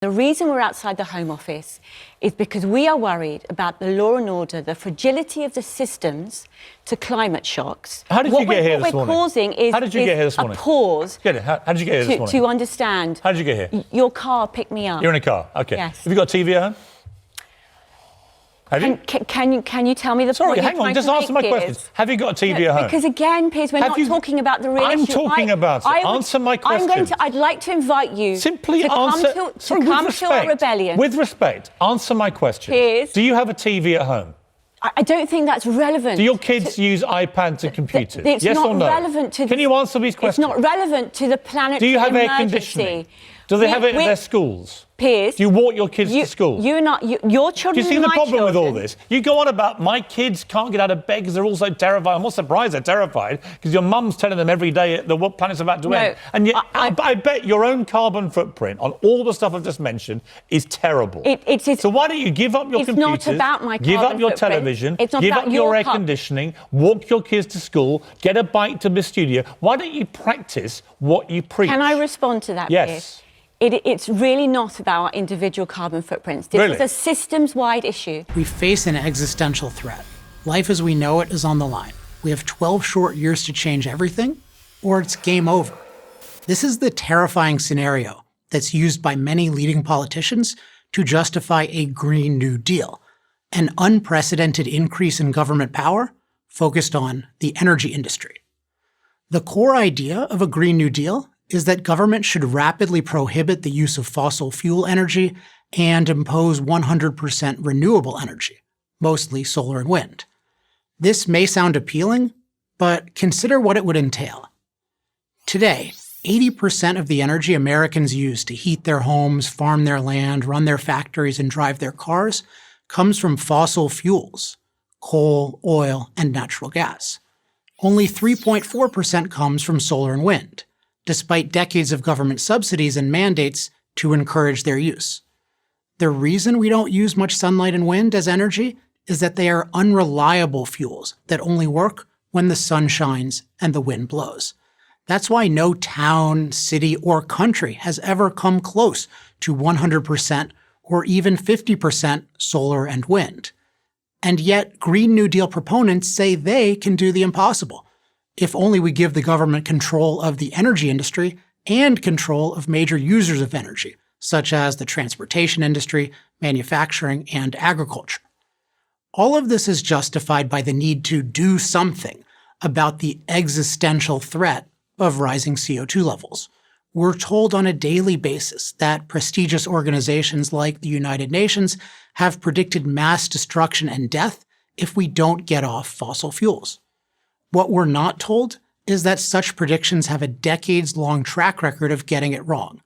The reason we're outside the Home Office is because we are worried about the law and order, the fragility of the systems to climate shocks. How did you get here this morning? What we're causing is, how did you get here this morning? A pause. How did you get here this morning? To understand. How did you get here? Your car picked me up. You're in a car, OK. Yes. Have you got a TV at home? Have you? Can you tell me the point? Sorry, hang on, just answer my question. Have you got a TV at home? Because again, Piers, we're not talking about the real issue. I'm talking about it. Answer my question. I'd like to invite you simply to answer. come to a rebellion. With respect, answer my question. Piers, do you have a TV at home? I don't think that's relevant. Do your kids use iPads and computers? It's yes not or no? Relevant to Can you answer these questions? It's not relevant to the planetary Do you have emergency. air conditioning? Do they have it in their schools? Piers, do you walk your kids to school? Your children. Do you see the problem with all this? You go on about my kids can't get out of bed because they're all so terrified. I'm not surprised they're terrified because your mum's telling them every day the planet's about to end. And yet, I bet your own carbon footprint on all the stuff I've just mentioned is terrible. So why don't you give up your computers? It's not about my carbon give up your footprint. television. It's not give about up your air conditioning. Walk your kids to school. Get a bike to the studio. Why don't you practice what you preach? Can I respond to that, yes. Piers? It's really not about our individual carbon footprints. This is a systems-wide issue. We face an existential threat. Life as we know it is on the line. We have 12 short years to change everything, or it's game over. This is the terrifying scenario that's used by many leading politicians to justify a Green New Deal, an unprecedented increase in government power focused on the energy industry. The core idea of a Green New Deal is that government should rapidly prohibit the use of fossil fuel energy and impose 100% renewable energy, mostly solar and wind. This may sound appealing, but consider what it would entail. Today, 80% of the energy Americans use to heat their homes, farm their land, run their factories, and drive their cars comes from fossil fuels, coal, oil, and natural gas. Only 3.4% comes from solar and wind, despite decades of government subsidies and mandates to encourage their use. The reason we don't use much sunlight and wind as energy is that they are unreliable fuels that only work when the sun shines and the wind blows. That's why no town, city, or country has ever come close to 100% or even 50% solar and wind. And yet, Green New Deal proponents say they can do the impossible, if only we give the government control of the energy industry and control of major users of energy, such as the transportation industry, manufacturing, and agriculture. All of this is justified by the need to do something about the existential threat of rising CO2 levels. We're told on a daily basis that prestigious organizations like the United Nations have predicted mass destruction and death if we don't get off fossil fuels. What we're not told is that such predictions have a decades-long track record of getting it wrong.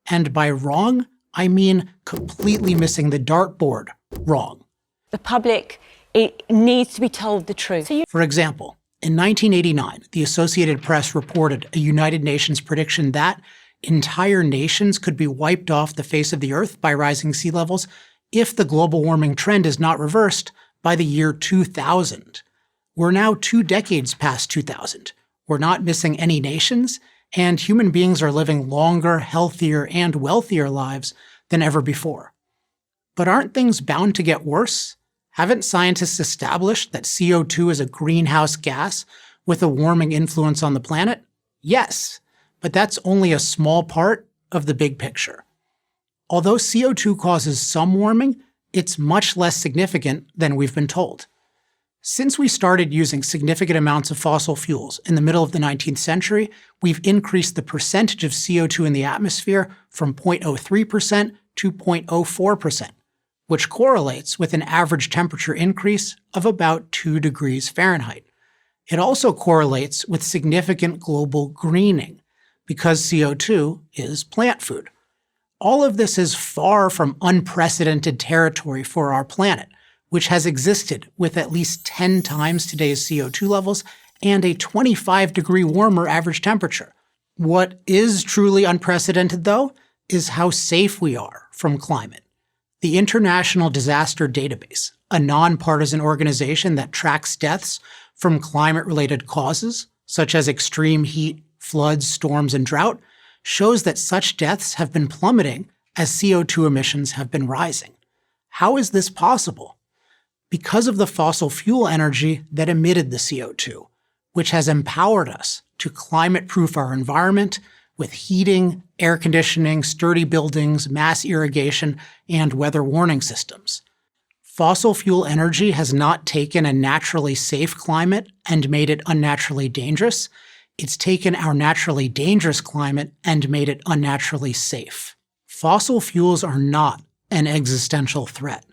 And by wrong, I mean completely missing the dartboard wrong. The public, it needs to be told the truth. For example, in 1989, the Associated Press reported a United Nations prediction that entire nations could be wiped off the face of the Earth by rising sea levels if the global warming trend is not reversed by the year 2000. We're now 2 decades past 2000. We're not missing any nations, and human beings are living longer, healthier, and wealthier lives than ever before. But aren't things bound to get worse? Haven't scientists established that CO2 is a greenhouse gas with a warming influence on the planet? Yes, but that's only a small part of the big picture. Although CO2 causes some warming, it's much less significant than we've been told. Since we started using significant amounts of fossil fuels in the middle of the 19th century, we've increased the percentage of CO2 in the atmosphere from 0.03% to 0.04%, which correlates with an average temperature increase of about 2 degrees Fahrenheit. It also correlates with significant global greening, because CO2 is plant food. All of this is far from unprecedented territory for our planet, which has existed with at least 10 times today's CO2 levels and a 25-degree warmer average temperature. What is truly unprecedented, though, is how safe we are from climate. The International Disaster Database, a nonpartisan organization that tracks deaths from climate-related causes, such as extreme heat, floods, storms, and drought, shows that such deaths have been plummeting as CO2 emissions have been rising. How is this possible? Because of the fossil fuel energy that emitted the CO2, which has empowered us to climate-proof our environment with heating, air conditioning, sturdy buildings, mass irrigation, and weather warning systems. Fossil fuel energy has not taken a naturally safe climate and made it unnaturally dangerous. It's taken our naturally dangerous climate and made it unnaturally safe. Fossil fuels are not an existential threat.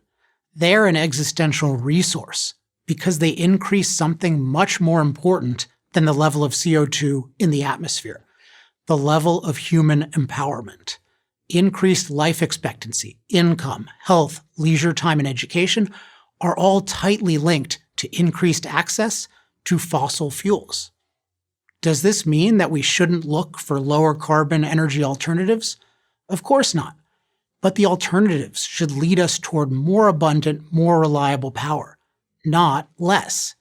They're an existential resource because they increase something much more important than the level of CO2 in the atmosphere, the level of human empowerment. Increased life expectancy, income, health, leisure time, and education are all tightly linked to increased access to fossil fuels. Does this mean that we shouldn't look for lower carbon energy alternatives? Of course not. But the alternatives should lead us toward more abundant, more reliable power, not less.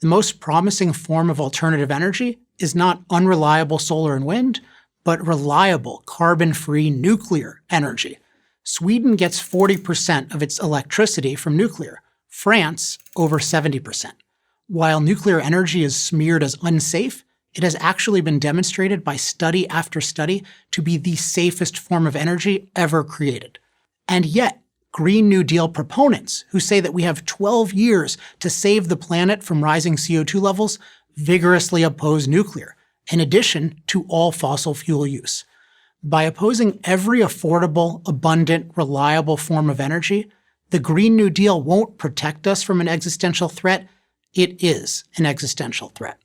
The most promising form of alternative energy is not unreliable solar and wind, but reliable, carbon-free nuclear energy. Sweden gets 40% of its electricity from nuclear, France over 70%. While nuclear energy is smeared as unsafe, it has actually been demonstrated by study after study to be the safest form of energy ever created. And yet, Green New Deal proponents who say that we have 12 years to save the planet from rising CO2 levels vigorously oppose nuclear, in addition to all fossil fuel use. By opposing every affordable, abundant, reliable form of energy, the Green New Deal won't protect us from an existential threat. It is an existential threat.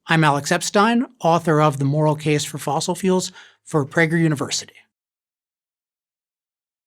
I'm Alex Epstein, author of The Moral Case for Fossil Fuels for Prager University.